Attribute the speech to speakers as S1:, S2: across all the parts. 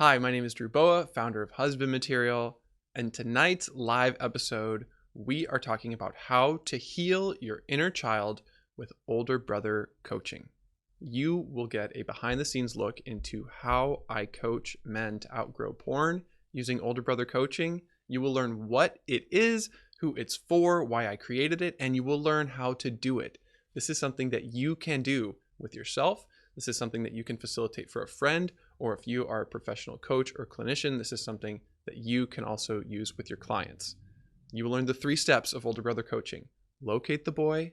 S1: Hi, my name is Drew Boa, founder of Husband Material, and tonight's live episode, we are talking about how to heal your inner child with older brother coaching. You will get a behind-the-scenes look into how I coach men to outgrow porn using older brother coaching. You will learn what it is, who it's for, why I created it, and you will learn how to do it. This is something that you can do with yourself. This is something that you can facilitate for a friend, or if you are a professional coach or clinician, this is something that you can also use with your clients. You will learn the 3 steps of older brother coaching: locate the boy,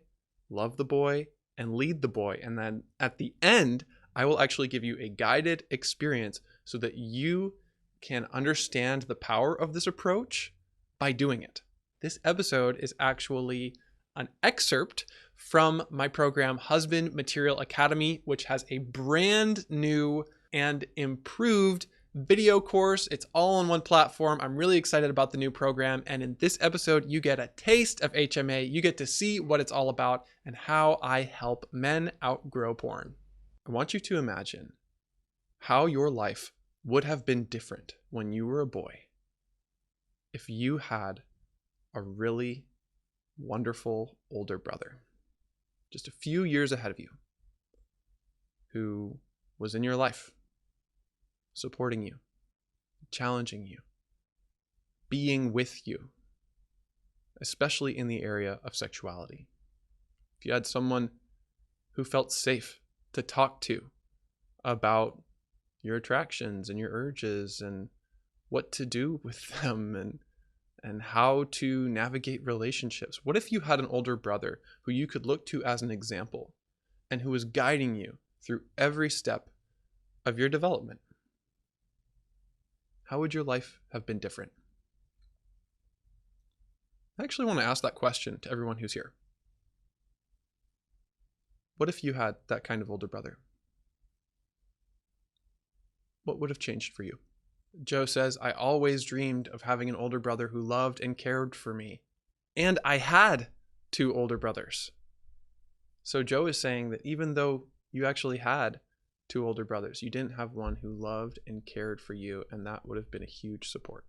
S1: love the boy, and lead the boy. And then at the end, I will actually give you a guided experience so that you can understand the power of this approach by doing it. This episode is actually an excerpt from my program Husband Material Academy, which has a brand new and improved video course. It's all on one platform. I'm really excited about the new program. And in this episode, you get a taste of HMA. You get to see what it's all about and how I help men outgrow porn. I want you to imagine how your life would have been different when you were a boy if you had a really wonderful older brother, just a few years ahead of you, who was in your life, supporting you, challenging you, being with you, especially in the area of sexuality. If you had someone who felt safe to talk to about your attractions and your urges and what to do with them and how to navigate relationships. What if you had an older brother who you could look to as an example and who was guiding you through every step of your development? How would your life have been different? I actually want to ask that question to everyone who's here. What if you had that kind of older brother? What would have changed for you? Joe says, I always dreamed of having an older brother who loved and cared for me. And I had 2 older brothers. So Joe is saying that even though you actually had 2 older brothers, you didn't have one who loved and cared for you, and that would have been a huge support.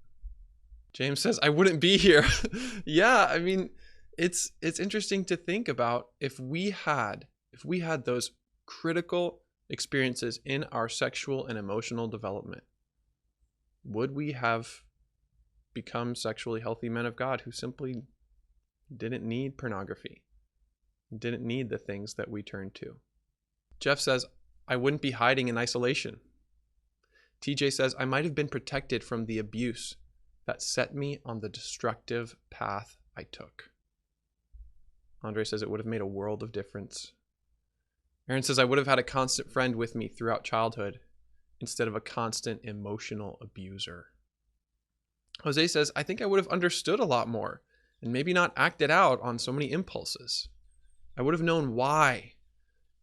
S1: James says, I wouldn't be here. Yeah, I mean, it's interesting to think about if we had those critical experiences in our sexual and emotional development. Would we have become sexually healthy men of God who simply didn't need pornography, didn't need the things that we turn to? Jeff says, I wouldn't be hiding in isolation. TJ says, I might have been protected from the abuse that set me on the destructive path I took. Andre says it would have made a world of difference. Aaron says, I would have had a constant friend with me throughout childhood instead of a constant emotional abuser. Jose says, I think I would have understood a lot more and maybe not acted out on so many impulses. I would have known why,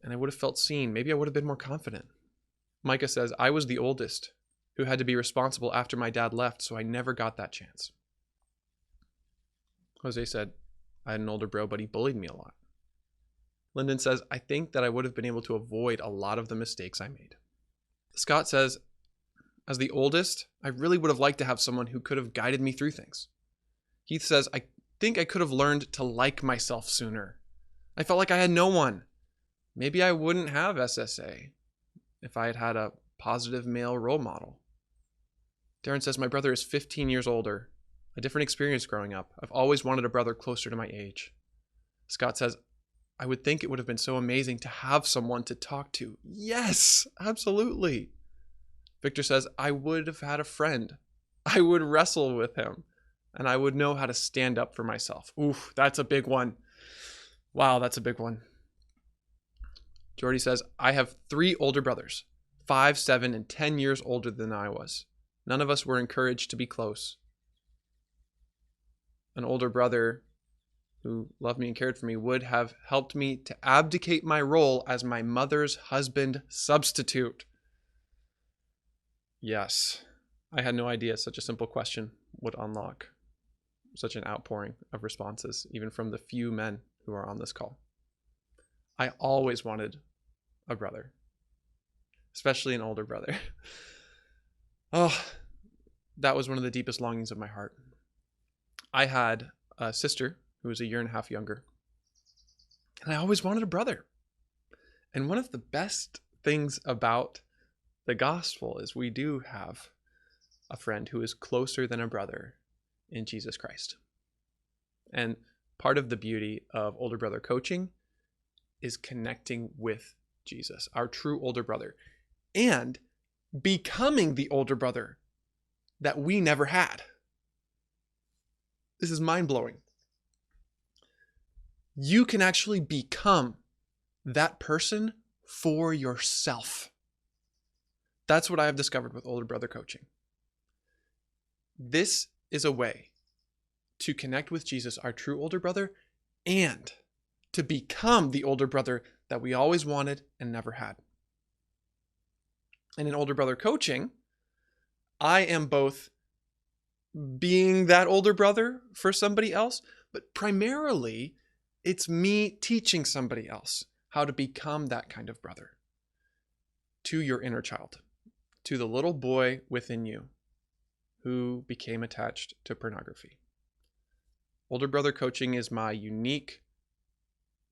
S1: and I would have felt seen. Maybe I would have been more confident. Micah says, I was the oldest who had to be responsible after my dad left, so I never got that chance. Jose said, I had an older bro, but he bullied me a lot. Lyndon says, I think that I would have been able to avoid a lot of the mistakes I made. Scott says, as the oldest, I really would have liked to have someone who could have guided me through things. Heath says, I think I could have learned to like myself sooner. I felt like I had no one. Maybe I wouldn't have SSA if I had had a positive male role model. Darren says, my brother is 15 years older, a different experience growing up. I've always wanted a brother closer to my age. Scott says, I would think it would have been so amazing to have someone to talk to. Yes, absolutely. Victor says, I would have had a friend. I would wrestle with him, and I would know how to stand up for myself. Oof, that's a big one. Wow, that's a big one. Jordy says, I have 3 older brothers, 5, 7, and 10 years older than I was. None of us were encouraged to be close. An older brother who loved me and cared for me would have helped me to abdicate my role as my mother's husband substitute. Yes, I had no idea such a simple question would unlock such an outpouring of responses, even from the few men who are on this call. I always wanted a brother, especially an older brother. Oh, that was one of the deepest longings of my heart. I had a sister who was a year and a half younger, and I always wanted a brother. And one of the best things about the gospel is we do have a friend who is closer than a brother in Jesus Christ. And part of the beauty of older brother coaching is connecting with Jesus, our true older brother, and becoming the older brother that we never had. This is mind-blowing. You can actually become that person for yourself. That's what I have discovered with older brother coaching. This is a way to connect with Jesus, our true older brother, and to become the older brother that we always wanted and never had. And in older brother coaching, I am both being that older brother for somebody else, but primarily it's me teaching somebody else how to become that kind of brother to your inner child, to the little boy within you who became attached to pornography. Older brother coaching is my unique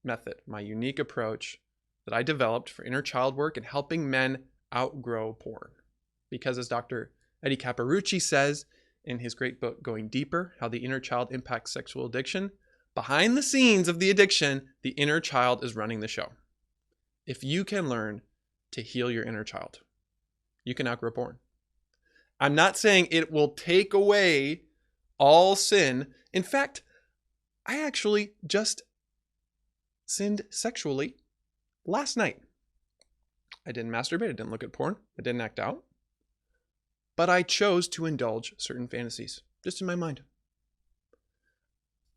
S1: method, my unique approach that I developed for inner child work and helping men outgrow porn. Because as Dr. Eddie Caparucci says in his great book, Going Deeper, How the Inner Child Impacts Sexual Addiction, behind the scenes of the addiction, the inner child is running the show. If you can learn to heal your inner child, you can outgrow porn. I'm not saying it will take away all sin. In fact, I actually just sinned sexually last night. I didn't masturbate, I didn't look at porn, I didn't act out, but I chose to indulge certain fantasies just in my mind.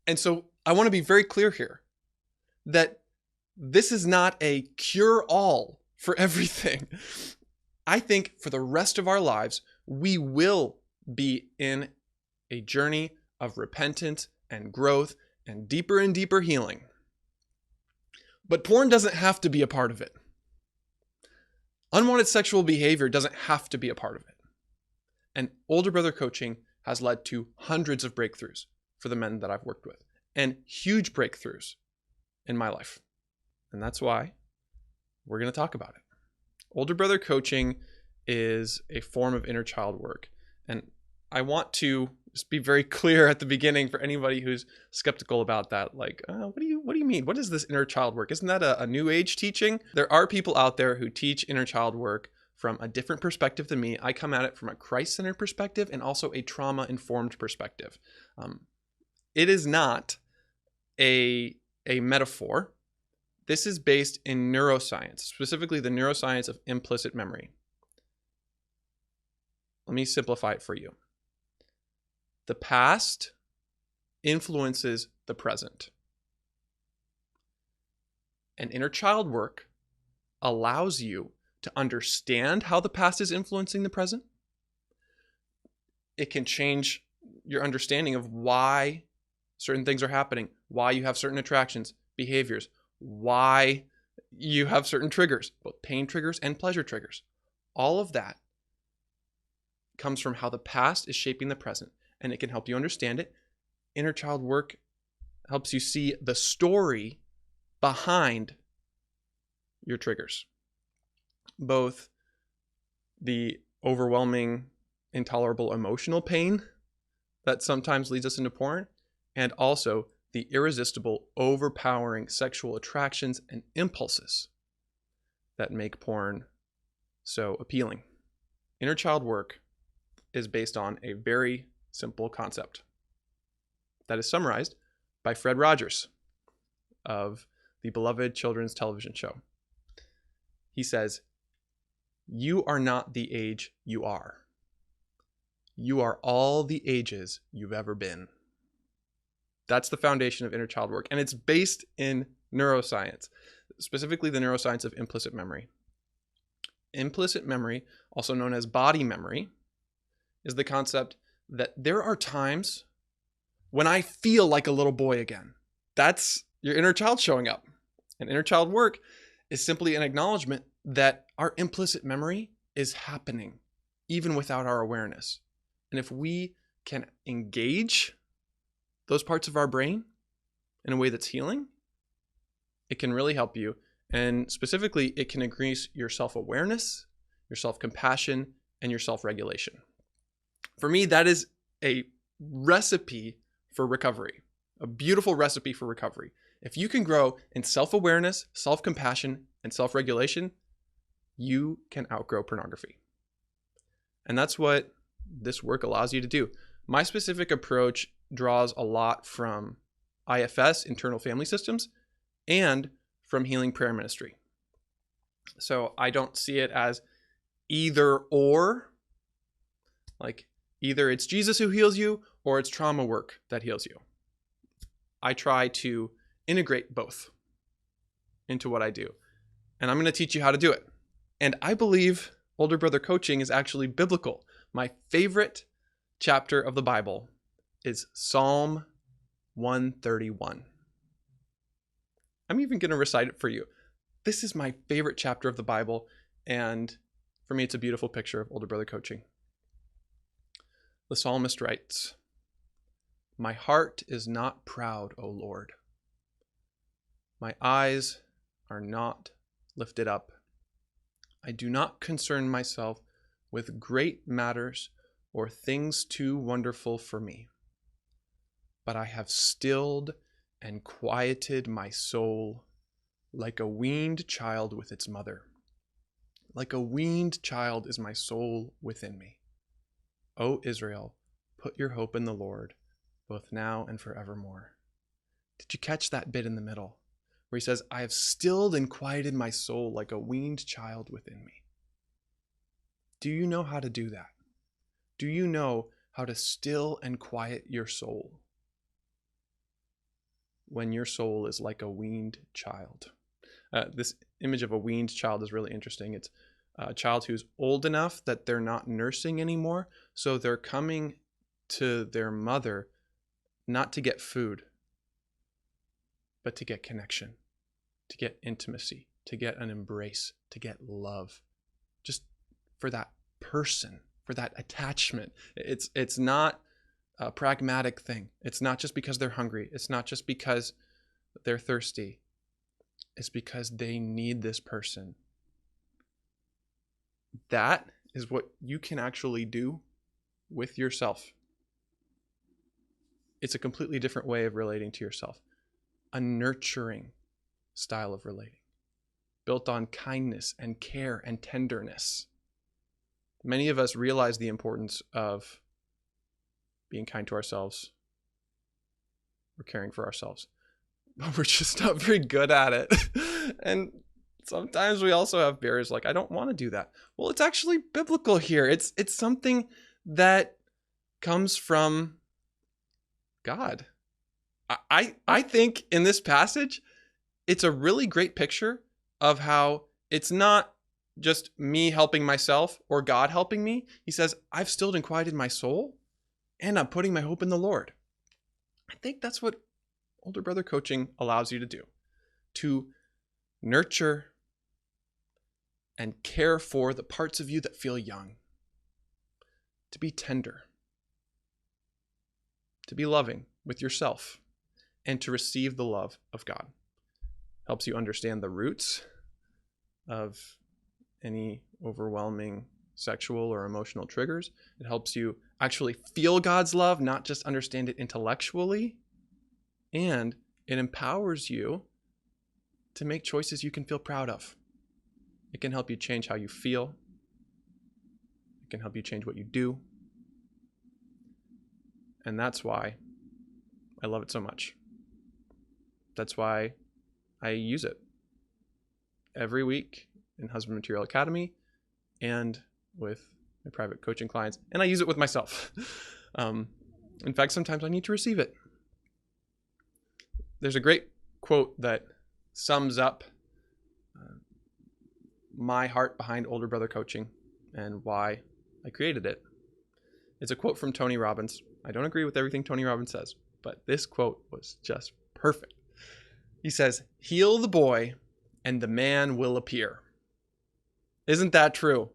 S1: And so I want to be very clear here that this is not a cure-all for everything. I think for the rest of our lives, we will be in a journey of repentance and growth and deeper healing. But porn doesn't have to be a part of it. Unwanted sexual behavior doesn't have to be a part of it. And older brother coaching has led to hundreds of breakthroughs for the men that I've worked with, and huge breakthroughs in my life. And that's why we're going to talk about it. Older brother coaching is a form of inner child work. And I want to just be very clear at the beginning for anybody who's skeptical about that. Like, what do you mean? What is this inner child work? Isn't that a new age teaching? There are people out there who teach inner child work from a different perspective than me. I come at it from a Christ-centered perspective and also a trauma-informed perspective. It is not a metaphor. This is based in neuroscience, specifically the neuroscience of implicit memory. Let me simplify it for you. The past influences the present. And inner child work allows you to understand how the past is influencing the present. It can change your understanding of why certain things are happening, why you have certain attractions, behaviors, why you have certain triggers, both pain triggers and pleasure triggers. All of that comes from how the past is shaping the present, and it can help you understand it. Inner child work helps you see the story behind your triggers, both the overwhelming, intolerable emotional pain that sometimes leads us into porn, and also the irresistible, overpowering sexual attractions and impulses that make porn so appealing. Inner child work is based on a very simple concept that is summarized by Fred Rogers of the beloved children's television show. He says, "You are not the age you are. You are all the ages you've ever been." That's the foundation of inner child work, and it's based in neuroscience, specifically the neuroscience of implicit memory. Implicit memory, also known as body memory, is the concept that there are times when I feel like a little boy again. That's your inner child showing up. And inner child work is simply an acknowledgement that our implicit memory is happening even without our awareness. And if we can engage those parts of our brain in a way that's healing, it can really help you. And specifically, it can increase your self-awareness, your self-compassion, and your self-regulation. For me, that is a recipe for recovery, a beautiful recipe for recovery. If you can grow in self-awareness, self-compassion, and self-regulation, you can outgrow pornography. And that's what this work allows you to do. My specific approach draws a lot from IFS, internal family systems, and from healing prayer ministry. So I don't see it as either or, like either it's Jesus who heals you or it's trauma work that heals you. I try to integrate both into what I do. And I'm going to teach you how to do it. And I believe older brother coaching is actually biblical. My favorite chapter of the Bible is Psalm 131. I'm even going to recite it for you. This is my favorite chapter of the Bible, and for me, it's a beautiful picture of older brother coaching. The psalmist writes, "My heart is not proud, O Lord. My eyes are not lifted up. I do not concern myself with great matters or things too wonderful for me. But I have stilled and quieted my soul like a weaned child with its mother. Like a weaned child is my soul within me. O Israel, put your hope in the Lord, both now and forevermore." Did you catch that bit in the middle where he says, I have stilled and quieted my soul like a weaned child within me? Do you know how to do that? Do you know how to still and quiet your soul when your soul is like a weaned child? This image of a weaned child is really interesting. It's a child who's old enough that they're not nursing anymore, so they're coming to their mother not to get food, but to get connection, to get intimacy, to get an embrace, to get love, just for that person, for that attachment. It's not a pragmatic thing. It's not just because they're hungry. It's not just because they're thirsty. It's because they need this person. That is what you can actually do with yourself. It's a completely different way of relating to yourself. A nurturing style of relating, built on kindness and care and tenderness. Many of us realize the importance of being kind to ourselves or caring for ourselves, but we're just not very good at it. And sometimes we also have barriers like, I don't want to do that. Well, it's actually biblical here. It's something that comes from God. I think in this passage, it's a really great picture of how it's not just me helping myself or God helping me. He says, I've stilled and quieted my soul, and I'm putting my hope in the Lord. I think that's what older brother coaching allows you to do, to nurture and care for the parts of you that feel young, to be tender, to be loving with yourself, and to receive the love of God. Helps you understand the roots of any overwhelming sexual or emotional triggers. It helps you actually feel God's love, not just understand it intellectually. And it empowers you to make choices you can feel proud of. It can help you change how you feel. It can help you change what you do. And that's why I love it so much. That's why I use it every week in Husband Material Academy and with my private coaching clients. And I use it with myself. In fact, sometimes I need to receive it. There's a great quote that sums up my heart behind older brother coaching and why I created it. It's a quote from Tony Robbins. I don't agree with everything Tony Robbins says, but this quote was just perfect. He says, "Heal the boy and the man will appear." Isn't that true?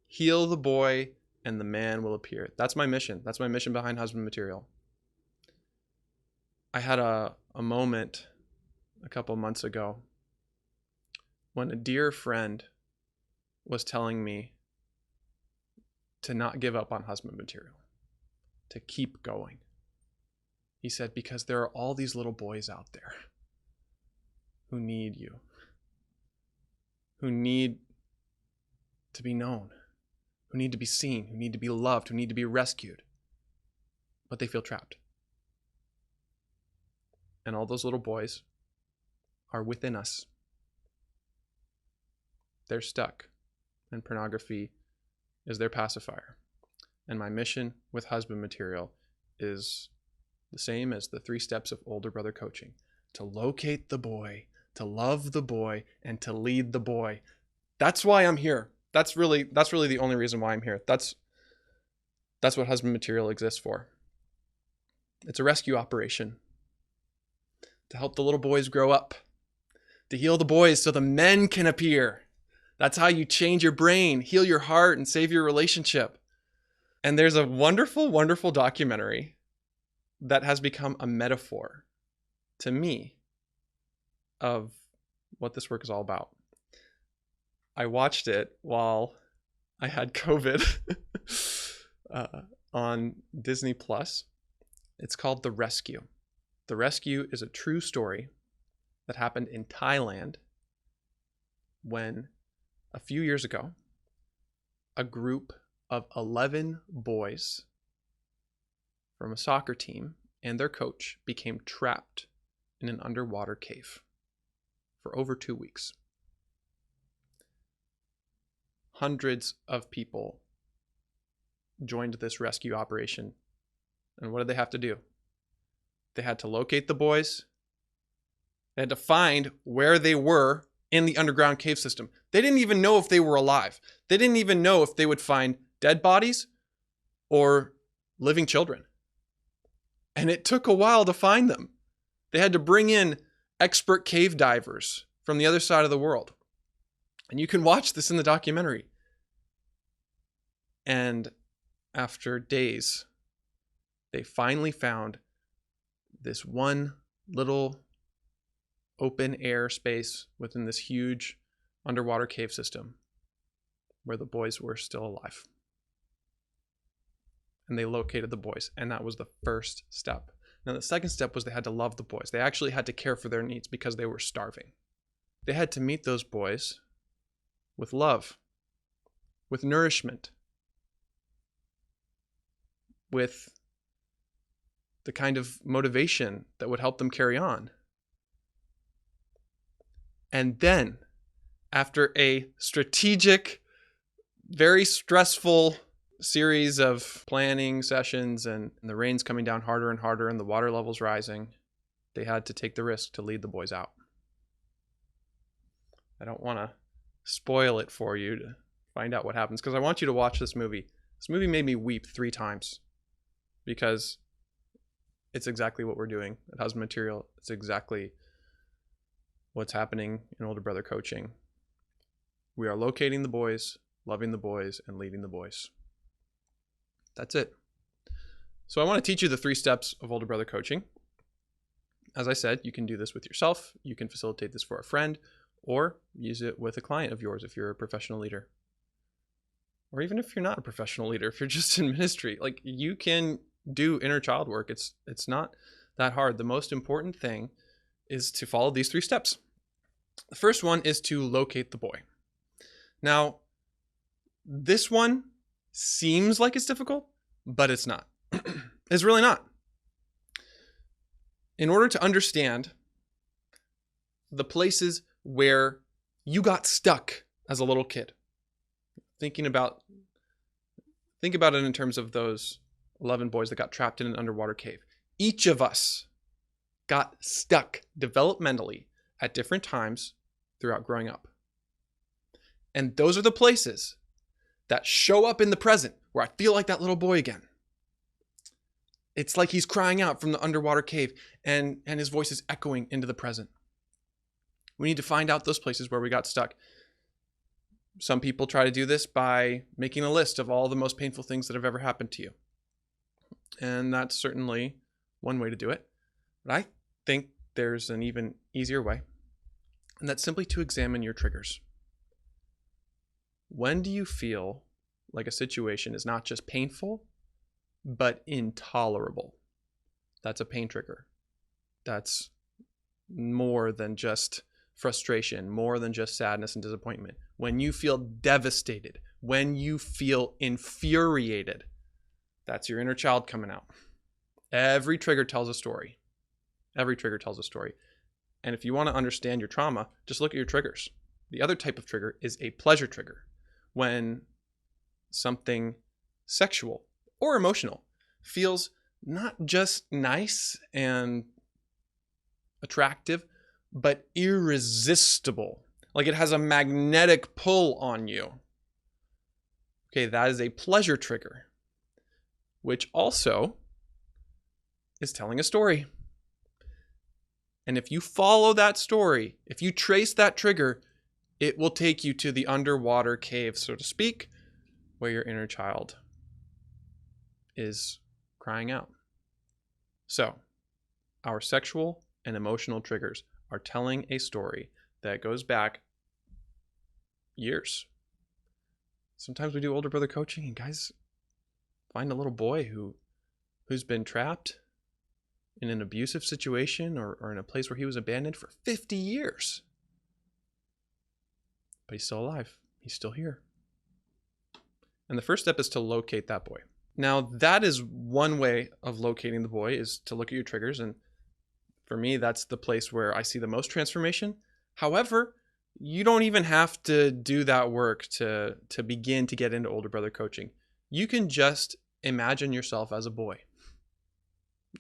S1: Heal the boy and the man will appear. That's my mission. That's my mission behind Husband Material. I had a moment a couple months ago when a dear friend was telling me to not give up on Husband Material, to keep going. He said, because there are all these little boys out there who need you, who need to be known, who need to be seen, who need to be loved, who need to be rescued, but they feel trapped. And all those little boys are within us. They're stuck, and pornography is their pacifier. And my mission with Husband Material is the same as the 3 steps of older brother coaching: to locate the boy, to love the boy, and to lead the boy. That's why I'm here. That's really the only reason why I'm here. That's what Husband Material exists for. It's a rescue operation to help the little boys grow up, to heal the boys so the men can appear. That's how you change your brain, heal your heart, and save your relationship. And there's a wonderful, wonderful documentary that has become a metaphor to me of what this work is all about. I watched it while I had COVID on Disney Plus. It's called The Rescue. The Rescue is a true story that happened in Thailand when, a few years ago, a group of 11 boys from a soccer team and their coach became trapped in an underwater cave for over 2 weeks. Hundreds of people joined this rescue operation. And what did they have to do? They had to locate the boys. They had to find where they were in the underground cave system. They didn't even know if they were alive. They didn't even know if they would find dead bodies or living children. And it took a while to find them. They had to bring in expert cave divers from the other side of the world. And you can watch this in the documentary. And after days, they finally found this one little open air space within this huge underwater cave system where the boys were still alive. And they located the boys, and that was the first step. Now, the second step was they had to love the boys. They actually had to care for their needs because they were starving. They had to meet those boys with love, with nourishment, with the kind of motivation that would help them carry on. And then, after a strategic, very stressful series of planning sessions and the rain's coming down harder and harder and the water levels rising, they had to take the risk to lead the boys out. I don't want to spoil it for you to find out what happens, because I want you to watch this movie. This movie made me weep 3 times because it's exactly what we're doing at Husband Material. It's exactly what's happening in Older Brother Coaching. We are locating the boys, loving the boys, and leading the boys. That's it. So I want to teach you the 3 steps of Older Brother Coaching. As I said, you can do this with yourself. You can facilitate this for a friend, or use it with a client of yours if you're a professional leader. Or even if you're not a professional leader, if you're just in ministry, like, you can do inner child work. It's not that hard. The most important thing is to follow these 3 steps. The first one is to locate the boy. Now, this one seems like it's difficult, but it's not. It's really not. In order to understand the places where you got stuck as a little kid, think about it in terms of those 11 boys that got trapped in an underwater cave. Each of us got stuck developmentally at different times throughout growing up. And those are the places that show up in the present where I feel like that little boy again. It's like he's crying out from the underwater cave and his voice is echoing into the present. We need to find out those places where we got stuck. Some people try to do this by making a list of all the most painful things that have ever happened to you. And that's certainly one way to do it. But I think there's an even easier way, and that's simply to examine your triggers. When do you feel like a situation is not just painful, but intolerable? That's a pain trigger. That's more than just frustration, more than just sadness and disappointment. When you feel devastated, when you feel infuriated, that's your inner child coming out. Every trigger tells a story. Every trigger tells a story. And if you want to understand your trauma, just look at your triggers. The other type of trigger is a pleasure trigger. When something sexual or emotional feels not just nice and attractive, but irresistible. Like it has a magnetic pull on you. Okay, that is a pleasure trigger, which also is telling a story. And if you follow that story, if you trace that trigger, it will take you to the underwater cave, so to speak, where your inner child is crying out. So, our sexual and emotional triggers are telling a story that goes back years. Sometimes we do older brother coaching and guys find a little boy who's been trapped in an abusive situation or in a place where he was abandoned for 50 years. But he's still alive. He's still here. And the first step is to locate that boy. Now, that is one way of locating the boy, is to look at your triggers. And for me, that's the place where I see the most transformation. However, you don't even have to do that work to begin to get into older brother coaching. You can just imagine yourself as a boy.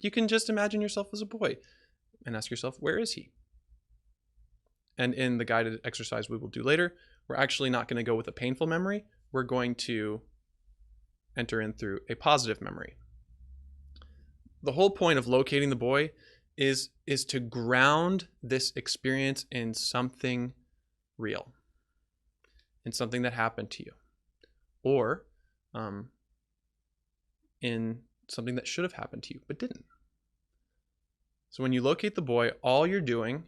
S1: You can just imagine yourself as a boy and ask yourself, where is he? And in the guided exercise we will do later, we're actually not going to go with a painful memory. We're going to enter in through a positive memory. The whole point of locating the boy is to ground this experience in something real, in something that happened to you, or in something that should have happened to you but didn't. So when you locate the boy, all you're doing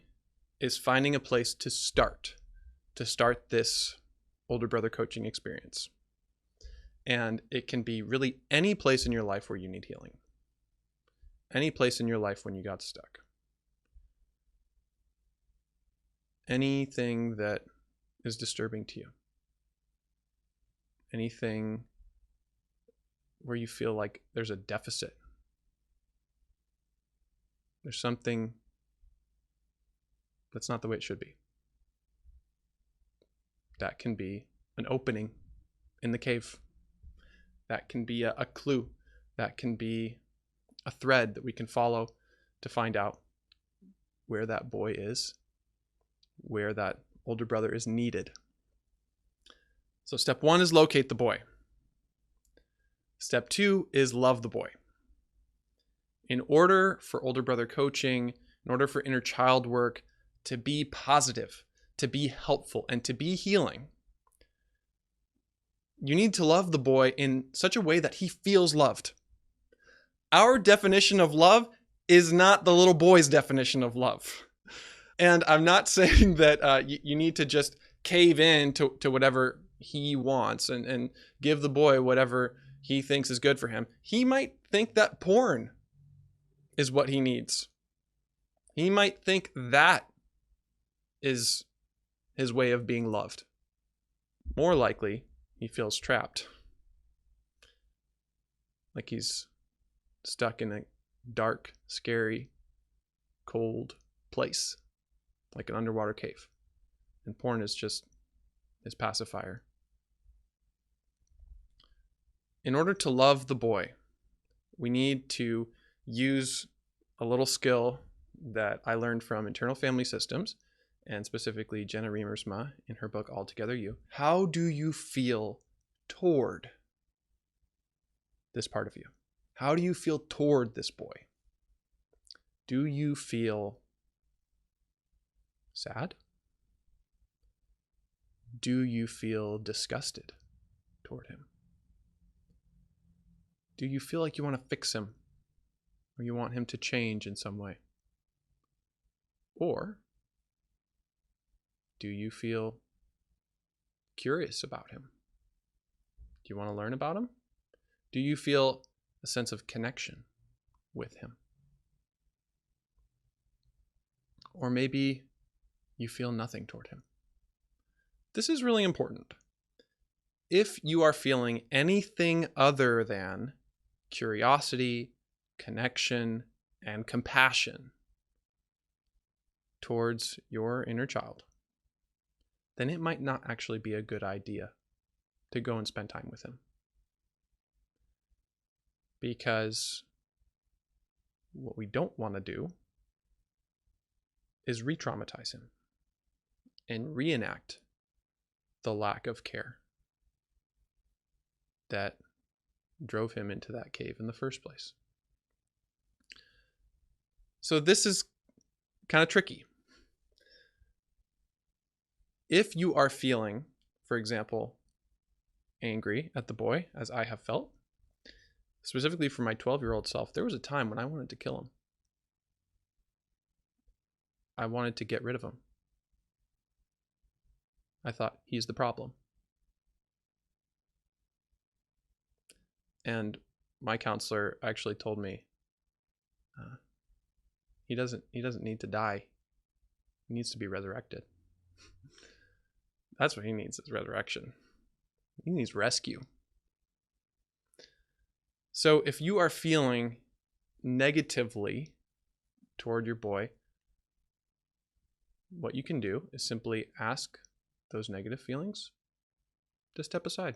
S1: is finding a place to start this older brother coaching experience. And it can be really any place in your life where you need healing. Any place in your life when you got stuck. Anything that is disturbing to you. Anything where you feel like there's a deficit. There's something that's not the way it should be. That can be an opening in the cave. That can be a clue. That can be a thread that we can follow to find out where that boy is, where that older brother is needed. So step 1 is locate the boy. Step 2 is love the boy. In order for older brother coaching, in order for inner child work to be positive, to be helpful, and to be healing, you need to love the boy in such a way that he feels loved. Our definition of love is not the little boy's definition of love. And I'm not saying that you need to just cave in to whatever he wants and give the boy whatever he thinks is good for him. He might think that porn is what he needs. He might think that is his way of being loved. More likely, he feels trapped. Like he's stuck in a dark, scary, cold place, like an underwater cave. And porn is just his pacifier. In order to love the boy, we need to use a little skill that I learned from Internal Family Systems, and specifically Jenna Riemersma in her book Altogether You. How do you feel toward this part of you? How do you feel toward this boy? Do you feel sad? Do you feel disgusted toward him? Do you feel like you want to fix him, or you want him to change in some way? Or do you feel curious about him? Do you want to learn about him? Do you feel a sense of connection with him? Or maybe you feel nothing toward him. This is really important. If you are feeling anything other than curiosity, connection, and compassion towards your inner child, then it might not actually be a good idea to go and spend time with him. Because what we don't want to do is re-traumatize him and reenact the lack of care that drove him into that cave in the first place. So this is kind of tricky. If you are feeling, for example, angry at the boy, as I have felt, specifically for my 12-year-old self, there was a time when I wanted to kill him. I wanted to get rid of him. I thought, he's the problem. And my counselor actually told me, he doesn't need to die. He needs to be resurrected. That's what he needs, is resurrection. He needs rescue. So if you are feeling negatively toward your boy, what you can do is simply ask those negative feelings to step aside,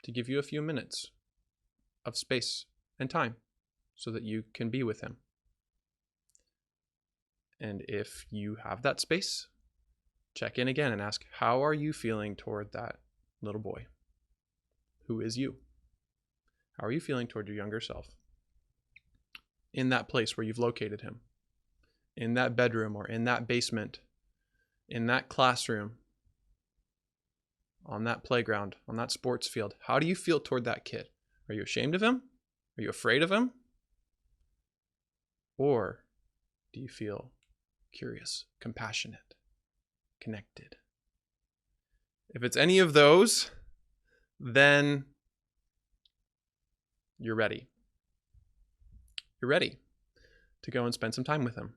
S1: to give you a few minutes of space and time so that you can be with him. And if you have that space, check in again and ask, how are you feeling toward that little boy? Who is you? How are you feeling toward your younger self? In that place where you've located him, in that bedroom or in that basement, in that classroom, on that playground, on that sports field. How do you feel toward that kid? Are you ashamed of him? Are you afraid of him? Or do you feel curious, compassionate, connected? If it's any of those, then you're ready. You're ready to go and spend some time with him.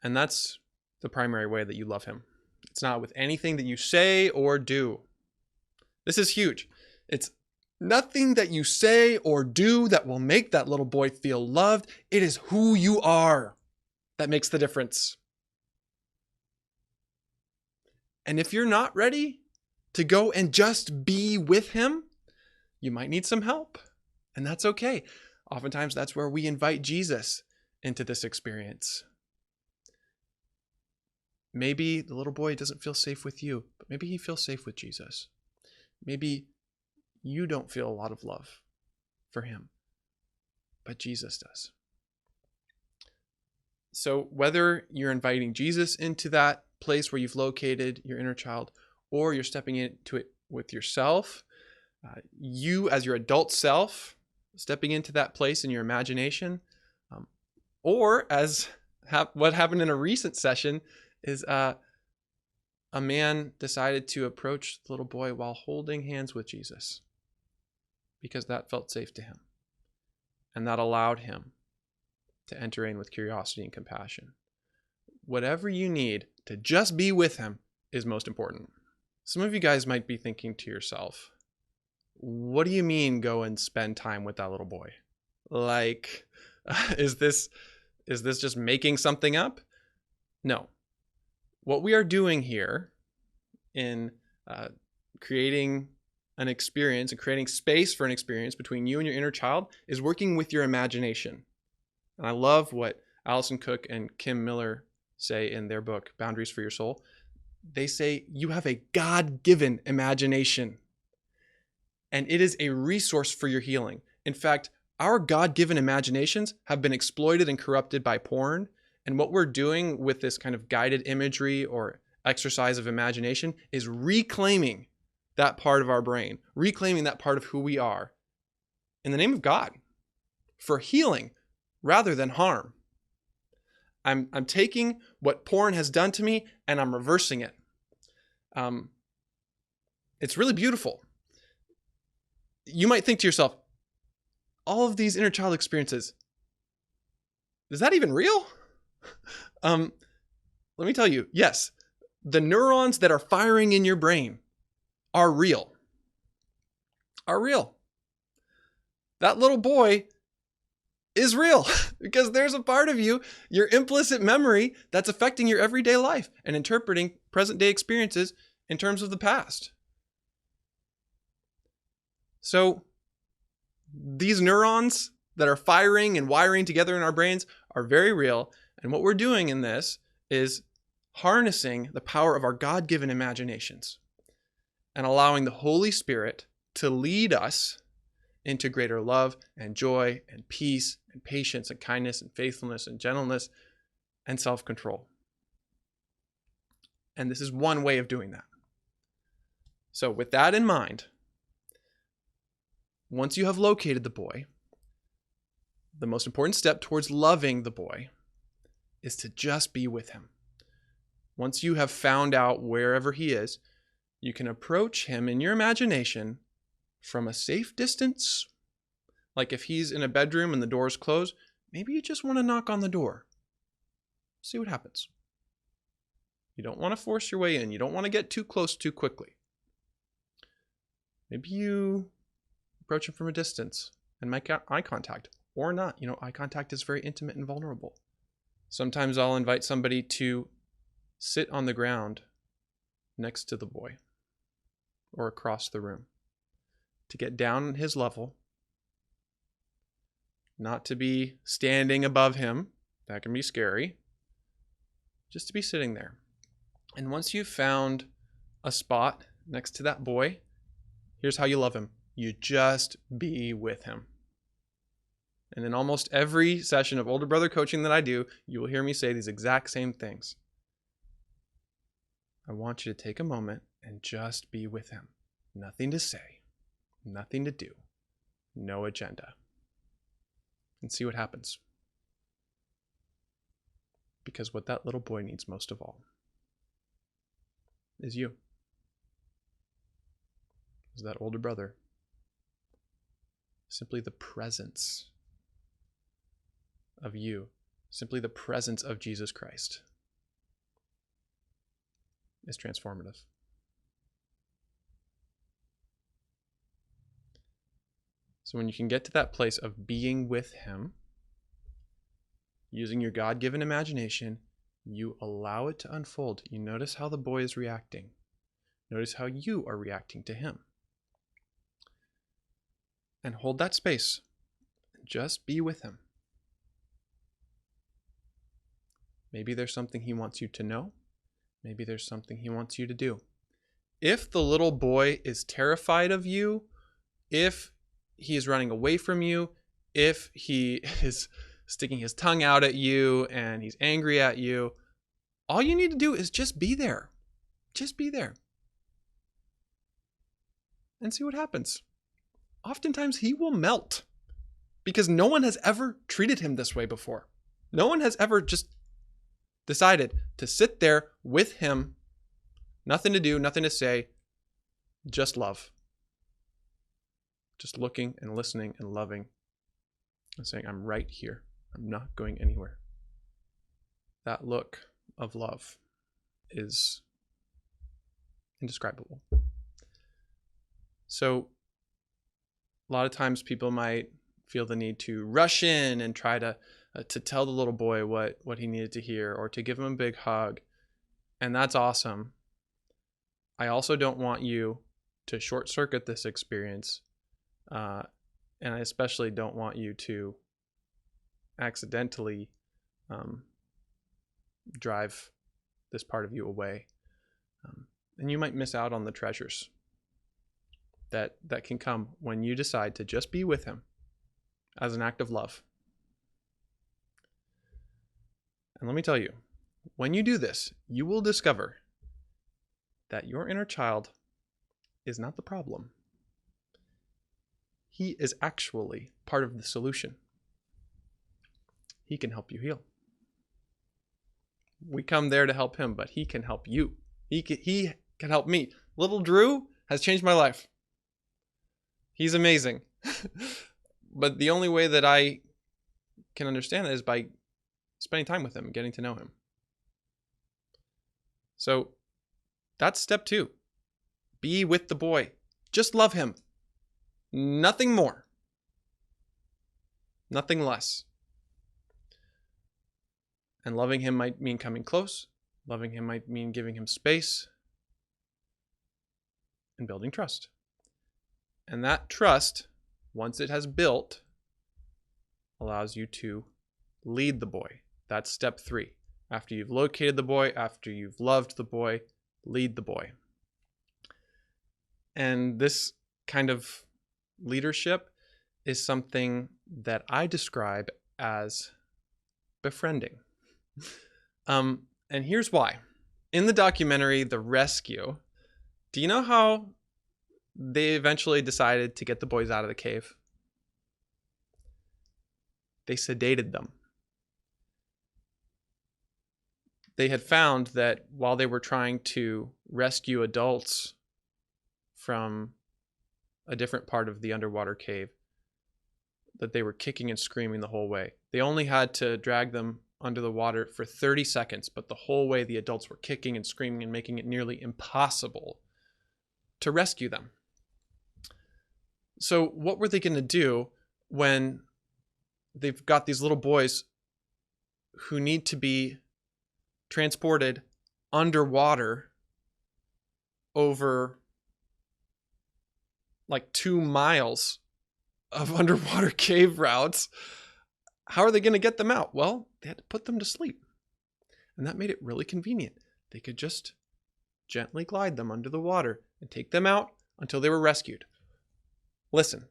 S1: And that's the primary way that you love him. It's not with anything that you say or do. This is huge. It's nothing that you say or do that will make that little boy feel loved. It is who you are that makes the difference. And if you're not ready to go and just be with him, you might need some help. And that's okay. Oftentimes, that's where we invite Jesus into this experience. Maybe the little boy doesn't feel safe with you, but maybe he feels safe with Jesus. Maybe you don't feel a lot of love for him, but Jesus does. So whether you're inviting Jesus into that place where you've located your inner child, or you're stepping into it with yourself, you as your adult self, stepping into that place in your imagination, or as what happened in a recent session is a man decided to approach the little boy while holding hands with Jesus because that felt safe to him. And that allowed him to enter in with curiosity and compassion. Whatever you need to just be with him is most important. Some of you guys might be thinking to yourself, what do you mean go and spend time with that little boy? Like, is this just making something up? No. What we are doing here in creating an experience and creating space for an experience between you and your inner child is working with your imagination. And I love what Allison Cook and Kim Miller say in their book, Boundaries for Your Soul. They say you have a God-given imagination, and it is a resource for your healing. In fact, our God-given imaginations have been exploited and corrupted by porn And what we're doing with this kind of guided imagery or exercise of imagination is reclaiming that part of our brain, reclaiming that part of who we are in the name of God for healing rather than harm. I'm taking what porn has done to me and I'm reversing it. It's really beautiful. You might think to yourself, all of these inner child experiences, is that even real? Let me tell you, yes, the neurons that are firing in your brain are real. Are real. That little boy is real because there's a part of you, your implicit memory, that's affecting your everyday life and interpreting present day experiences in terms of the past. So these neurons that are firing and wiring together in our brains are very real. And what we're doing in this is harnessing the power of our God-given imaginations and allowing the Holy Spirit to lead us into greater love and joy and peace and patience and kindness and faithfulness and gentleness and self-control. And this is one way of doing that. So with that in mind, once you have located the boy, the most important step towards loving the boy is to just be with him. Once you have found out wherever he is, you can approach him in your imagination from a safe distance. Like if he's in a bedroom and the door's closed, maybe you just want to knock on the door. See what happens. You don't want to force your way in. You don't want to get too close too quickly. Maybe you approach him from a distance and make eye contact or not. Eye contact is very intimate and vulnerable. Sometimes I'll invite somebody to sit on the ground next to the boy or across the room to get down on his level, not to be standing above him. That can be scary. Just to be sitting there. And once you've found a spot next to that boy, here's how you love him. You just be with him. And in almost every session of older brother coaching that I do, you will hear me say these exact same things. I want you to take a moment and just be with him. Nothing to say, nothing to do, no agenda. And see what happens. Because what that little boy needs most of all is you. Is that older brother. Simply the presence of you, simply the presence of Jesus Christ is transformative. So when you can get to that place of being with him, using your God-given imagination, you allow it to unfold. You notice how the boy is reacting. Notice how you are reacting to him. And hold that space. Just be with him. Maybe there's something he wants you to know. Maybe there's something he wants you to do. If the little boy is terrified of you, if he is running away from you, if he is sticking his tongue out at you and he's angry at you, all you need to do is just be there. Just be there. And see what happens. Oftentimes he will melt because no one has ever treated him this way before. No one has ever just decided to sit there with him, nothing to do, nothing to say, just love. Just looking and listening and loving and saying, I'm right here. I'm not going anywhere. That look of love is indescribable. So a lot of times people might feel the need to rush in and try to tell the little boy what he needed to hear or to give him a big hug. And that's awesome. I also don't want you to short circuit this experience. And I especially don't want you to accidentally drive this part of you away. And you might miss out on the treasures that can come when you decide to just be with him as an act of love. And let me tell you, when you do this, you will discover that your inner child is not the problem. He is actually part of the solution. He can help you heal. We come there to help him, but he can help you. He can help me. Little Drew has changed my life. He's amazing. But the only way that I can understand that is by spending time with him and getting to know him. So that's step 2. Be with the boy. Just love him. Nothing more. Nothing less. And loving him might mean coming close. Loving him might mean giving him space and building trust. And that trust, once it has built, allows you to lead the boy. That's step 3. After you've located the boy, after you've loved the boy, lead the boy. And this kind of leadership is something that I describe as befriending. And here's why. In the documentary, The Rescue, do you know how they eventually decided to get the boys out of the cave? They sedated them. They had found that while they were trying to rescue adults from a different part of the underwater cave, that they were kicking and screaming the whole way. They only had to drag them under the water for 30 seconds, but the whole way the adults were kicking and screaming and making it nearly impossible to rescue them. So what were they going to do when they've got these little boys who need to be transported underwater over like 2 miles of underwater cave routes? How are they going to get them out? Well, they had to put them to sleep. And that made it really convenient. They could just gently glide them under the water and take them out until they were rescued. Listen,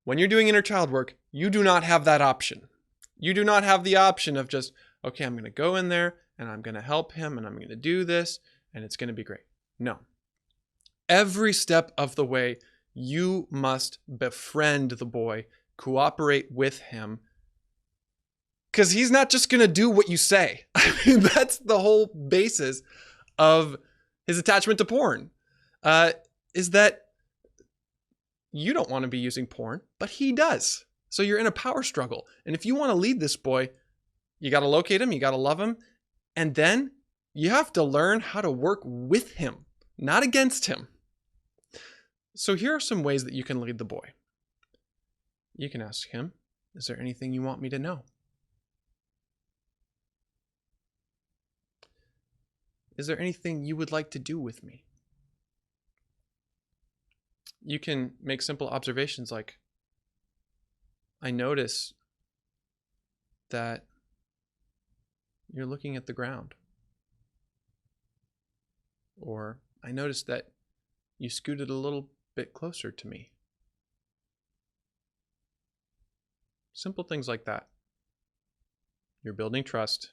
S1: when you're doing inner child work, you do not have that option. You do not have the option of just, okay, I'm going to go in there and I'm going to help him and I'm going to do this and it's going to be great. No. Every step of the way, you must befriend the boy, cooperate with him, because he's not just going to do what you say. I mean, that's the whole basis of his attachment to porn, is that you don't want to be using porn, but he does. So you're in a power struggle. And if you want to lead this boy, you got to locate him, you got to love him, and then you have to learn how to work with him, not against him. So here are some ways that you can lead the boy. You can ask him, is there anything you want me to know? Is there anything you would like to do with me? You can make simple observations like, I notice that you're looking at the ground. Or, I noticed that you scooted a little bit closer to me. Simple things like that. You're building trust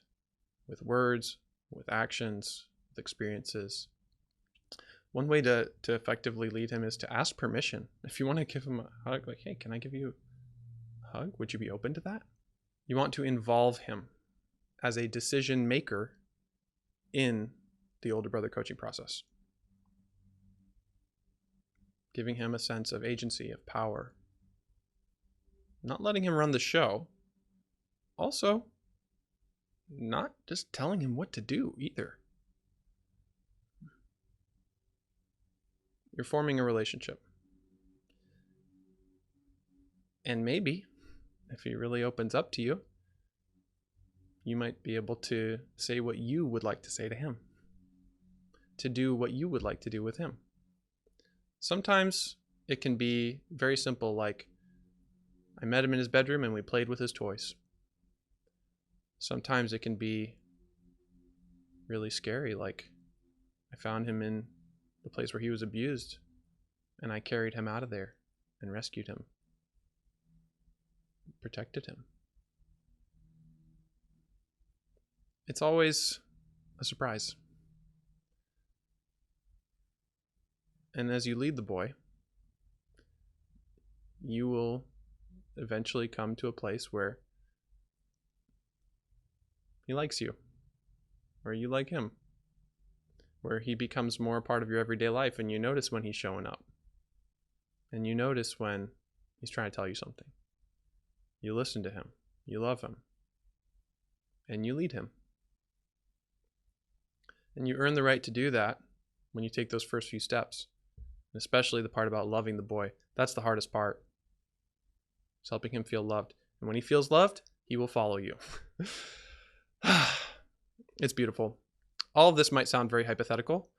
S1: with words, with actions, with experiences. One way to effectively lead him is to ask permission. If you want to give him a hug, like, hey, can I give you a hug? Would you be open to that? You want to involve him as a decision maker in the older brother coaching process. Giving him a sense of agency, of power. Not letting him run the show. Also, not just telling him what to do either. You're forming a relationship. And maybe, if he really opens up to you, you might be able to say what you would like to say to him. To do what you would like to do with him. Sometimes it can be very simple, like, I met him in his bedroom and we played with his toys. Sometimes it can be really scary, like, I found him in the place where he was abused and I carried him out of there and rescued him, protected him. it's always a surprise. And as you lead the boy, you will eventually come to a place where he likes you, or you like him, where he becomes more a part of your everyday life, and you notice when he's showing up, and you notice when he's trying to tell you something. You listen to him, you love him, and you lead him. And you earn the right to do that when you take those first few steps, and especially the part about loving the boy. That's the hardest part. It's helping him feel loved. And when he feels loved, he will follow you. It's beautiful. All of this might sound very hypothetical,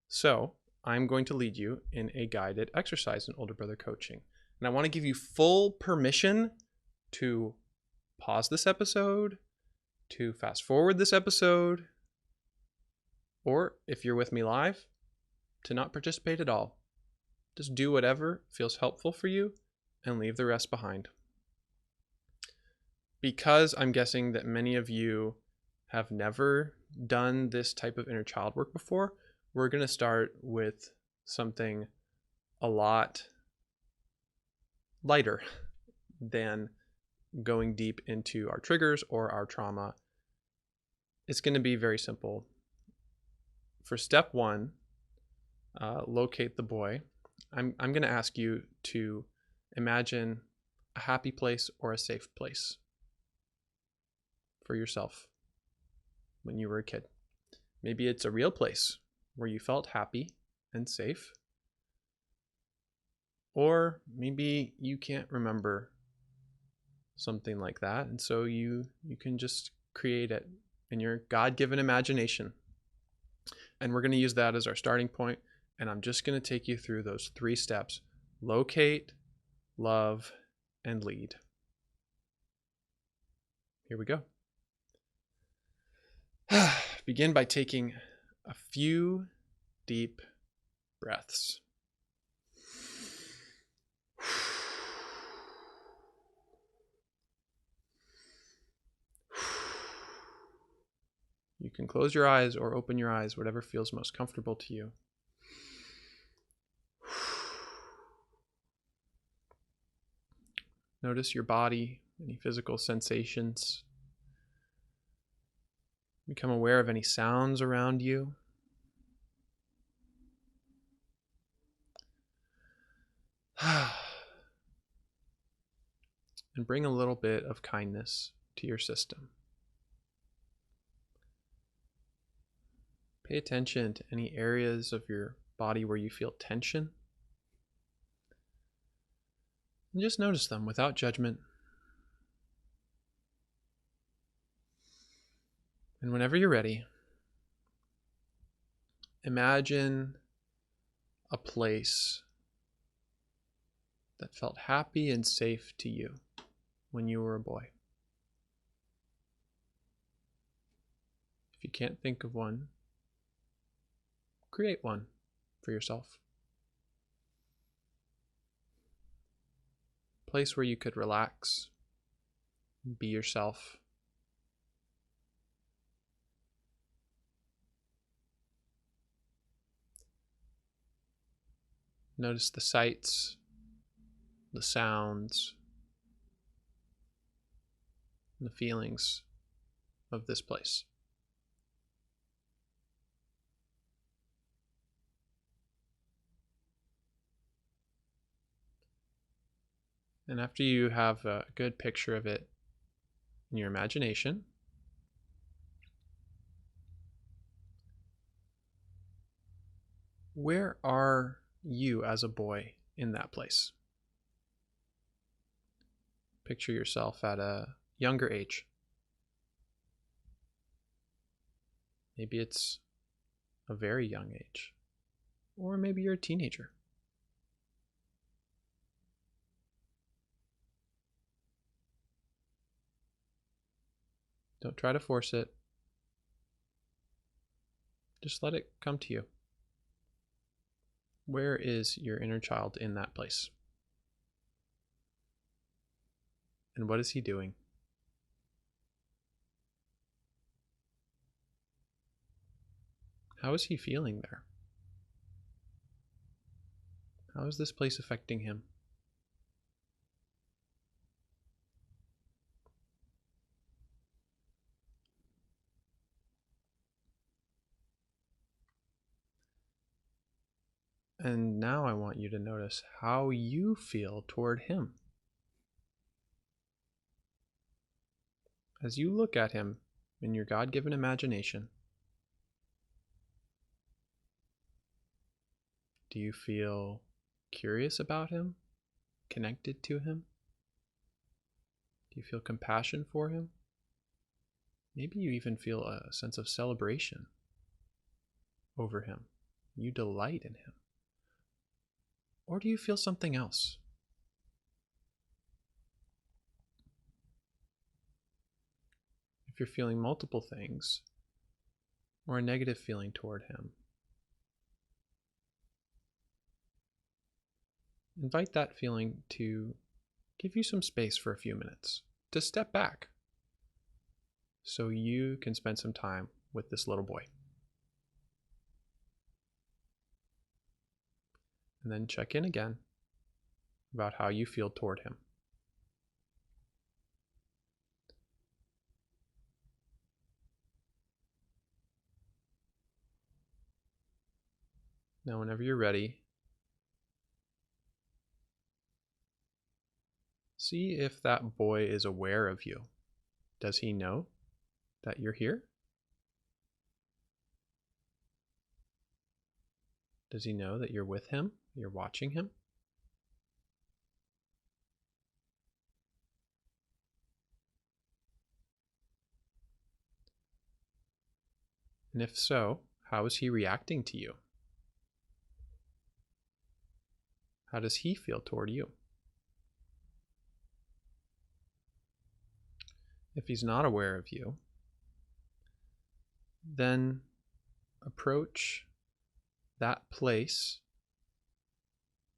S1: so I'm going to lead you in a guided exercise in older brother coaching. And I want to give you full permission to pause this episode, to fast forward this episode, or if you're with me live, to not participate at all. Just do whatever feels helpful for you and leave the rest behind. Because I'm guessing that many of you have never done this type of inner child work before, we're going to start with something a lot lighter than going deep into our triggers or our trauma. It's going to be very simple. For step one, locate the boy. I'm going to ask you to imagine a happy place or a safe place for yourself when you were a kid. Maybe it's a real place where you felt happy and safe. Or maybe you can't remember something like that, and so you can just create it in your God-given imagination. And we're going to use that as our starting point, and I'm just going to take you through those 3 steps: locate, love, and lead. Here we go. Begin by taking a few deep breaths. You can close your eyes or open your eyes, whatever feels most comfortable to you. Notice your body, any physical sensations. Become aware of any sounds around you. And bring a little bit of kindness to your system. Pay attention to any areas of your body where you feel tension. And just notice them without judgment. And whenever you're ready, imagine a place that felt happy and safe to you when you were a boy. If you can't think of one, create one for yourself. A place where you could relax, be yourself. Notice the sights, the sounds, and the feelings of this place. And after you have a good picture of it in your imagination, where are you as a boy in that place? Picture yourself at a younger age. Maybe it's a very young age, or maybe you're a teenager. Don't try to force it. Just let it come to you. Where is your inner child in that place? And what is he doing? How is he feeling there? How is this place affecting him? And now I want you to notice how you feel toward him. As you look at him in your God-given imagination, do you feel curious about him? Connected to him? Do you feel compassion for him? Maybe you even feel a sense of celebration over him. You delight in him. Or do you feel something else? If you're feeling multiple things, or a negative feeling toward him, invite that feeling to give you some space for a few minutes, to step back, so you can spend some time with this little boy. And then check in again about how you feel toward him. Now, whenever you're ready, see if that boy is aware of you. Does he know that you're here? Does he know that you're with him? You're watching him? And if so, how is he reacting to you? How does he feel toward you? If he's not aware of you, then approach that place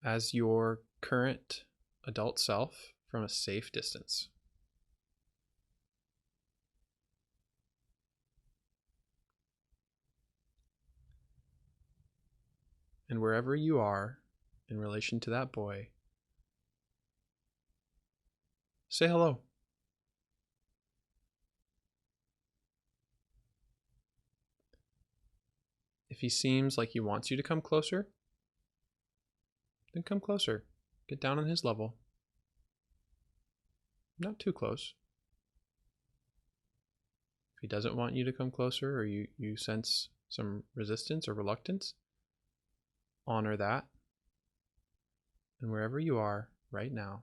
S1: as your current adult self from a safe distance. And wherever you are in relation to that boy, say hello. If he seems like he wants you to come closer, then come closer. Get down on his level. Not too close. If he doesn't want you to come closer, or you sense some resistance or reluctance, honor that. And wherever you are right now,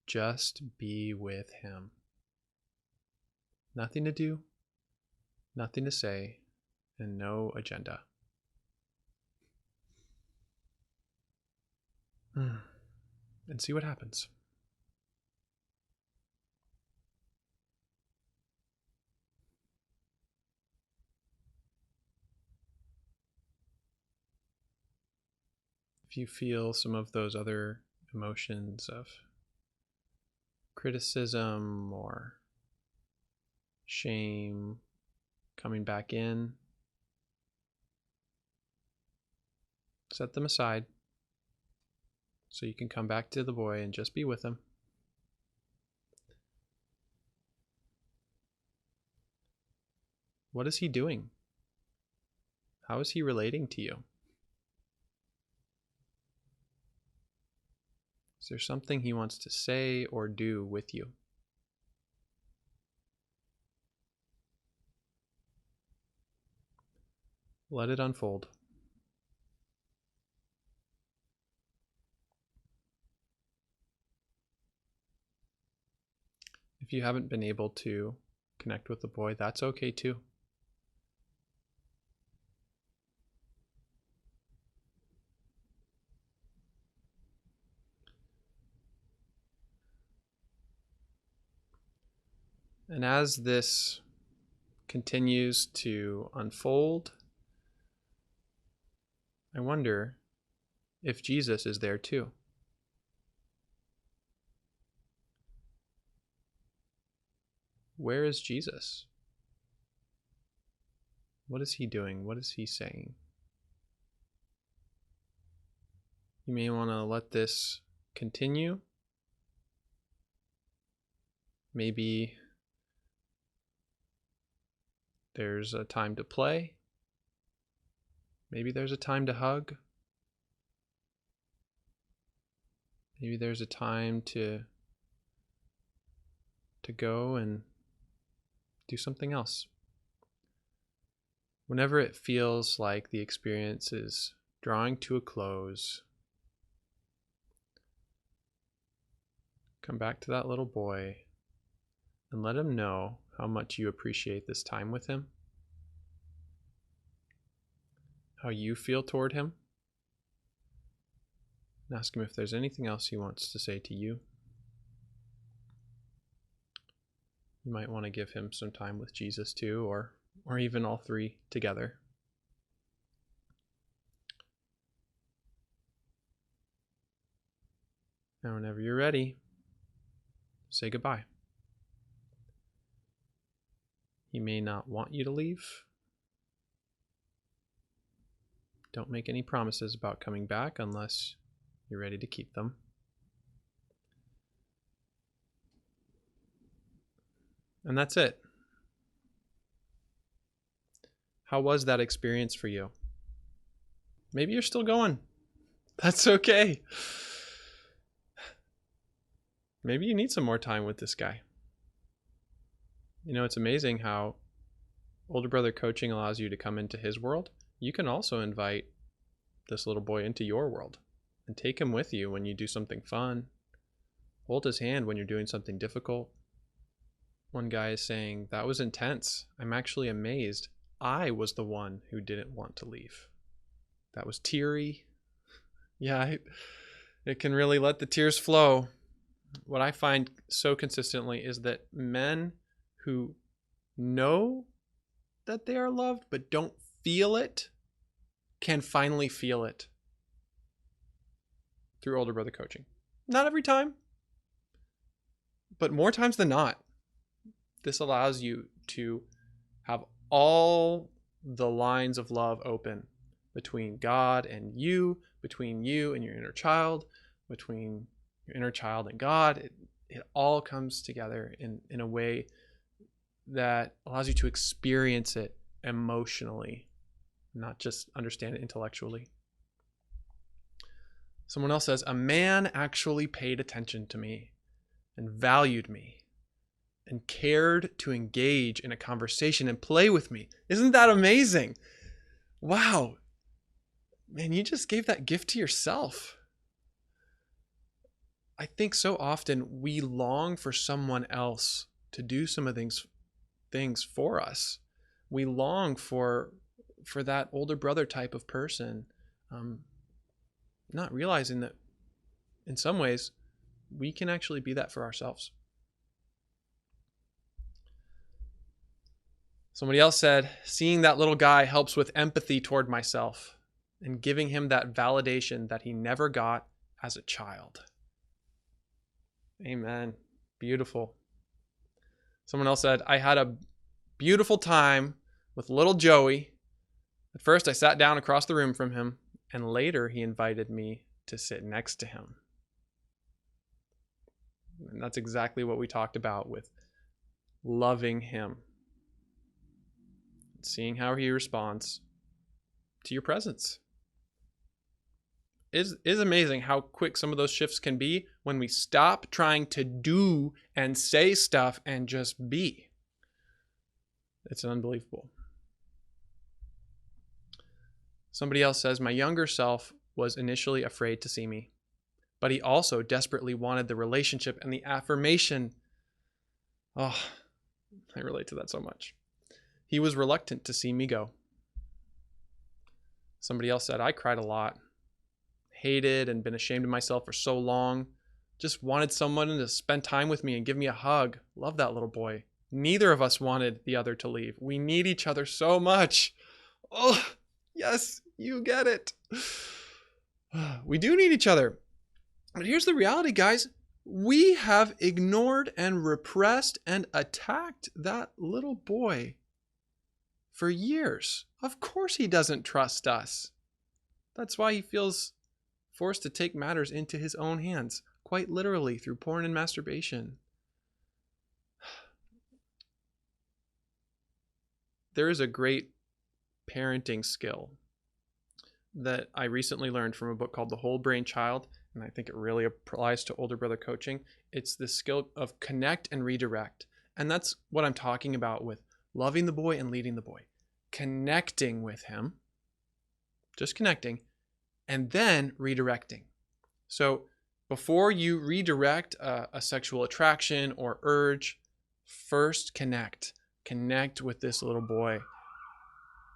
S1: just be with him. Nothing to do, nothing to say, and no agenda. And see what happens. If you feel some of those other emotions of criticism or shame coming back in, set them aside so you can come back to the boy and just be with him. What is he doing? How is he relating to you? Is there something he wants to say or do with you? Let it unfold. If you haven't been able to connect with the boy, that's okay too. And as this continues to unfold, I wonder if Jesus is there too. Where is Jesus? What is he doing? What is he saying? You may want to let this continue. Maybe there's a time to play. Maybe there's a time to hug. Maybe there's a time to go and do something else. Whenever it feels like the experience is drawing to a close, come back to that little boy and let him know how much you appreciate this time with him, how you feel toward him, and ask him if there's anything else he wants to say to you. You might want to give him some time with Jesus too, or even all three together. Now, whenever you're ready, say goodbye. He may not want you to leave. Don't make any promises about coming back unless you're ready to keep them. And that's it. How was that experience for you? Maybe you're still going. That's okay. Maybe you need some more time with this guy. You know, it's amazing how older brother coaching allows you to come into his world. You can also invite this little boy into your world and take him with you when you do something fun. Hold his hand when you're doing something difficult. One guy is saying, "That was intense. I'm actually amazed. I was the one who didn't want to leave. That was teary." Yeah, it can really let the tears flow. What I find so consistently is that men who know that they are loved but don't feel it can finally feel it through older brother coaching. Not every time, but more times than not. This allows you to have all the lines of love open between God and you, between you and your inner child, between your inner child and God. It all comes together in a way that allows you to experience it emotionally, not just understand it intellectually. Someone else says, "A man actually paid attention to me and valued me and cared to engage in a conversation and play with me." Isn't that amazing? Wow. Man, you just gave that gift to yourself. I think so often we long for someone else to do some of things for us. We long for that older brother type of person, not realizing that in some ways we can actually be that for ourselves. Somebody else said, "Seeing that little guy helps with empathy toward myself and giving him that validation that he never got as a child." Amen. Beautiful. Someone else said, "I had a beautiful time with little Joey. At first, I sat down across the room from him, and later he invited me to sit next to him." And that's exactly what we talked about with loving him. Seeing how he responds to your presence. Is amazing how quick some of those shifts can be when we stop trying to do and say stuff and just be. It's unbelievable. Somebody else says, "My younger self was initially afraid to see me, but he also desperately wanted the relationship and the affirmation." Oh, I relate to that so much. "He was reluctant to see me go." Somebody else said, "I cried a lot. Hated and been ashamed of myself for so long. Just wanted someone to spend time with me and give me a hug. Love that little boy." Neither of us wanted the other to leave. We need each other so much. Oh, yes, you get it. We do need each other. But here's the reality, guys. We have ignored and repressed and attacked that little boy for years. Of course he doesn't trust us. That's why he feels forced to take matters into his own hands, quite literally through porn and masturbation. There is a great parenting skill that I recently learned from a book called The Whole Brain Child, and I think it really applies to older brother coaching. It's the skill of connect and redirect. And that's what I'm talking about with loving the boy and leading the boy. Connecting with him, just connecting, and then redirecting. So before you redirect a sexual attraction or urge, first connect. Connect with this little boy.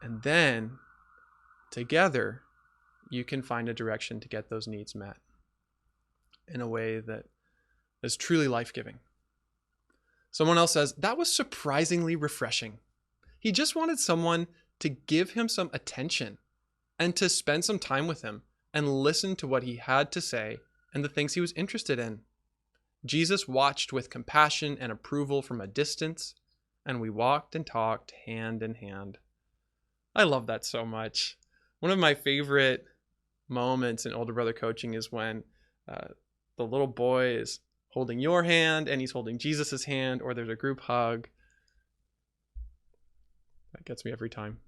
S1: And then together, you can find a direction to get those needs met in a way that is truly life-giving. Someone else says, that was surprisingly refreshing. He just wanted someone to give him some attention and to spend some time with him and listen to what he had to say and the things he was interested in. Jesus watched with compassion and approval from a distance, and we walked and talked hand in hand. I love that so much. One of my favorite moments in older brother coaching is when the little boy is holding your hand and he's holding Jesus's hand, or there's a group hug. That gets me every time.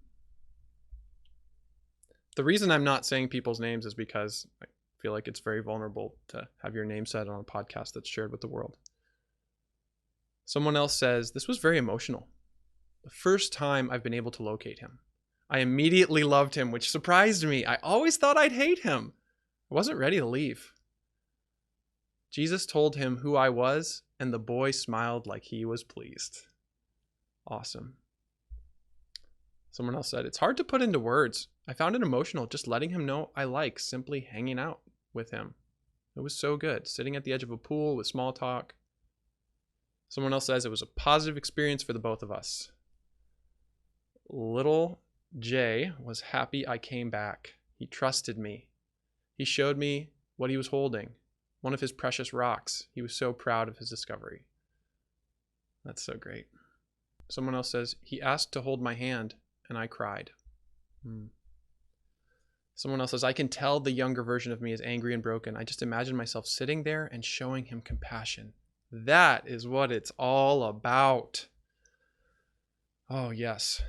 S1: The reason I'm not saying people's names is because I feel like it's very vulnerable to have your name said on a podcast that's shared with the world. Someone else says, this was very emotional. The first time I've been able to locate him. I immediately loved him, which surprised me. I always thought I'd hate him. I wasn't ready to leave. Jesus told him who I was, and the boy smiled like he was pleased. Awesome. Someone else said, it's hard to put into words. I found it emotional just letting him know I like simply hanging out with him. It was so good, sitting at the edge of a pool with small talk. Someone else says it was a positive experience for the both of us. Little Jay was happy I came back. He trusted me. He showed me what he was holding, one of his precious rocks. He was so proud of his discovery. That's so great. Someone else says, he asked to hold my hand, and I cried. Someone else says, I can tell the younger version of me is angry and broken. I just imagine myself sitting there and showing him compassion. That is what it's all about. Oh, yes.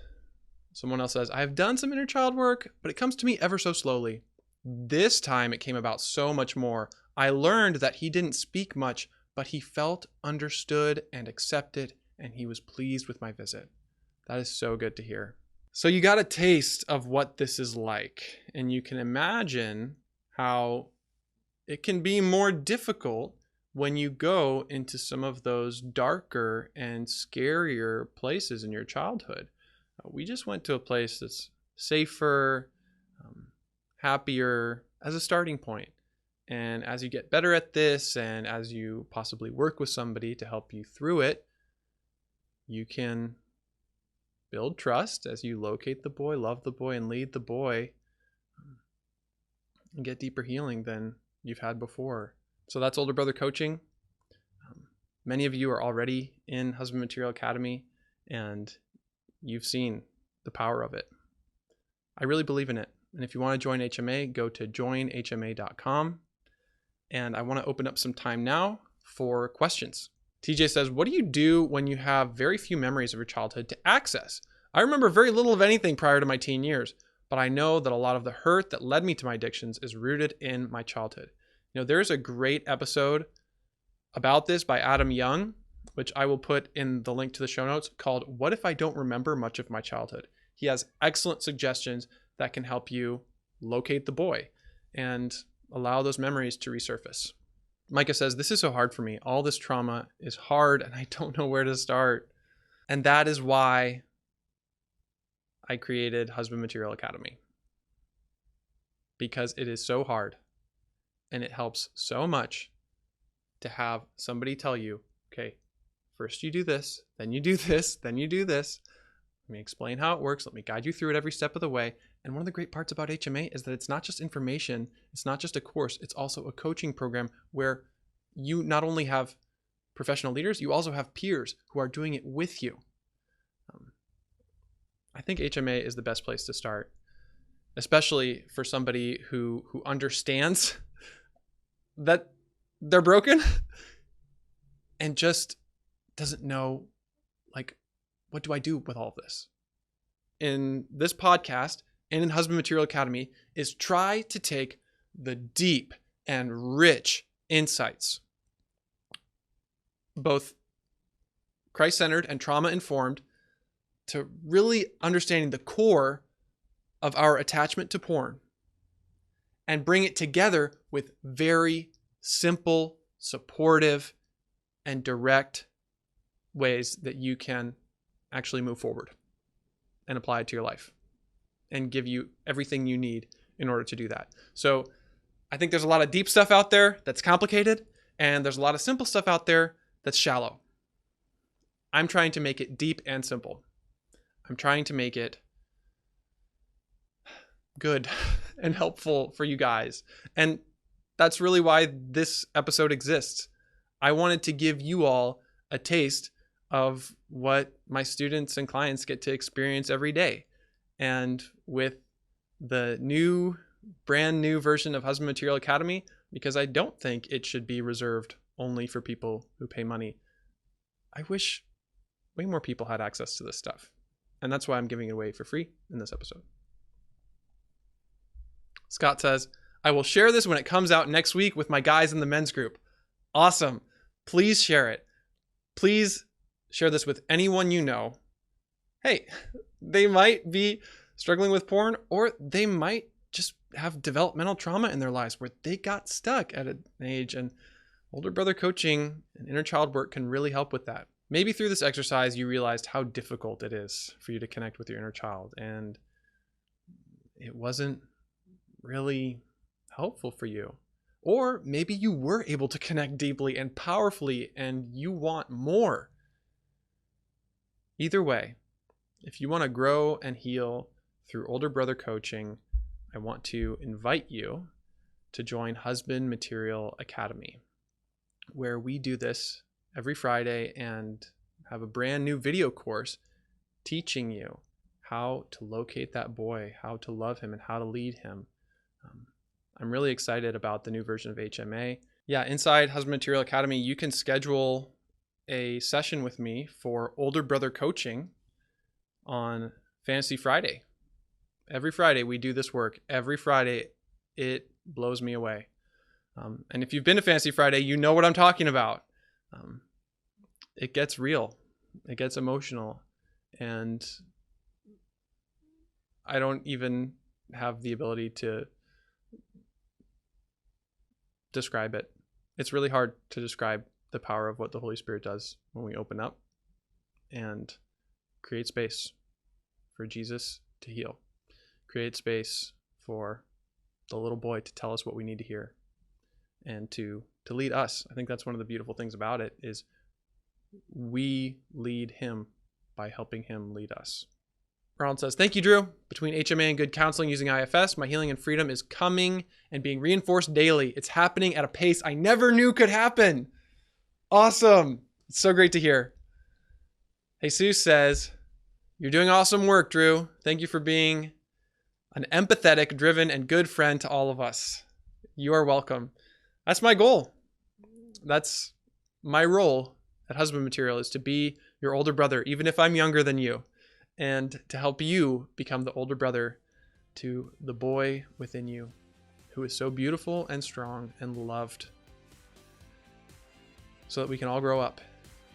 S1: Someone else says, I have done some inner child work, but it comes to me ever so slowly. This time it came about so much more. I learned that he didn't speak much, but he felt understood and accepted, and he was pleased with my visit. That is so good to hear. So you got a taste of what this is like, and you can imagine how it can be more difficult when you go into some of those darker and scarier places in your childhood. We just went to a place that's safer, happier as a starting point. And as you get better at this, and as you possibly work with somebody to help you through it, you can build trust as you locate the boy, love the boy, and lead the boy, and get deeper healing than you've had before. So that's older brother coaching. Many of you are already in Husband Material Academy, and you've seen the power of it. I really believe in it. And if you want to join HMA, go to joinhma.com. And I want to open up some time now for questions. TJ says, what do you do when you have very few memories of your childhood to access? I remember very little of anything prior to my teen years, but I know that a lot of the hurt that led me to my addictions is rooted in my childhood. You know, there's a great episode about this by Adam Young, which I will put in the link to the show notes, called What If I Don't Remember Much of My Childhood? He has excellent suggestions that can help you locate the boy and allow those memories to resurface. Micah says, this is so hard for me. All this trauma is hard and I don't know where to start. And that is why I created Husband Material Academy. Because it is so hard and it helps so much to have somebody tell you, okay, first you do this, then you do this, then you do this. Let me explain how it works. Let me guide you through it every step of the way. And one of the great parts about HMA is that it's not just information. It's not just a course. It's also a coaching program where you not only have professional leaders, you also have peers who are doing it with you. I think HMA is the best place to start, especially for somebody who understands that they're broken and just doesn't know, like, what do I do with all of this? In this podcast and in Husband Material Academy is try to take the deep and rich insights, both Christ-centered and trauma-informed, to really understanding the core of our attachment to porn and bring it together with very simple, supportive, and direct ways that you can actually move forward and apply it to your life and give you everything you need in order to do that. So I think there's a lot of deep stuff out there that's complicated, and there's a lot of simple stuff out there that's shallow. I'm trying to make it deep and simple. I'm trying to make it good and helpful for you guys. And that's really why this episode exists. I wanted to give you all a taste of what my students and clients get to experience every day. And with the brand new version of Husband Material Academy, because I don't think it should be reserved only for people who pay money, I wish way more people had access to this stuff. And that's why I'm giving it away for free in this episode. Scott says, I will share this when it comes out next week with my guys in the men's group. Awesome. Please share it. Please share this with anyone you know. Hey, they might be struggling with porn, or they might just have developmental trauma in their lives where they got stuck at an age, and older brother coaching and inner child work can really help with that. Maybe through this exercise, you realized how difficult it is for you to connect with your inner child, and it wasn't really helpful for you. Or maybe you were able to connect deeply and powerfully, and you want more. Either way, if you want to grow and heal through older brother coaching, I want to invite you to join Husband Material Academy, where we do this every Friday and have a brand new video course teaching you how to locate that boy, how to love him, and how to lead him. I'm really excited about the new version of HMA. Yeah, inside Husband Material Academy, you can schedule a session with me for older brother coaching on Fantasy Friday. Every Friday we do this work. Every Friday it blows me away. And if you've been to Fantasy Friday, you know what I'm talking about. It gets real. It gets emotional. And I don't even have the ability to describe it. It's really hard to describe the power of what the Holy Spirit does when we open up and create space for Jesus to heal. Create space for the little boy to tell us what we need to hear and to lead us. I think that's one of the beautiful things about it is we lead him by helping him lead us. Ronald says, thank you, Drew. Between HMA and good counseling using IFS, my healing and freedom is coming and being reinforced daily. It's happening at a pace I never knew could happen. Awesome. It's so great to hear. Jesus says, you're doing awesome work, Drew. Thank you for being an empathetic, driven, and good friend to all of us. You are welcome. That's my goal. That's my role at Husband Material, is to be your older brother, even if I'm younger than you, and to help you become the older brother to the boy within you who is so beautiful and strong and loved, so that we can all grow up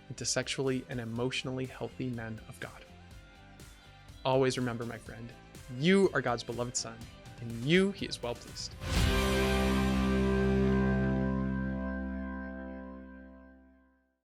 S1: into sexually and emotionally healthy men of God. Always remember, my friend, you are God's beloved son, and you he is well pleased.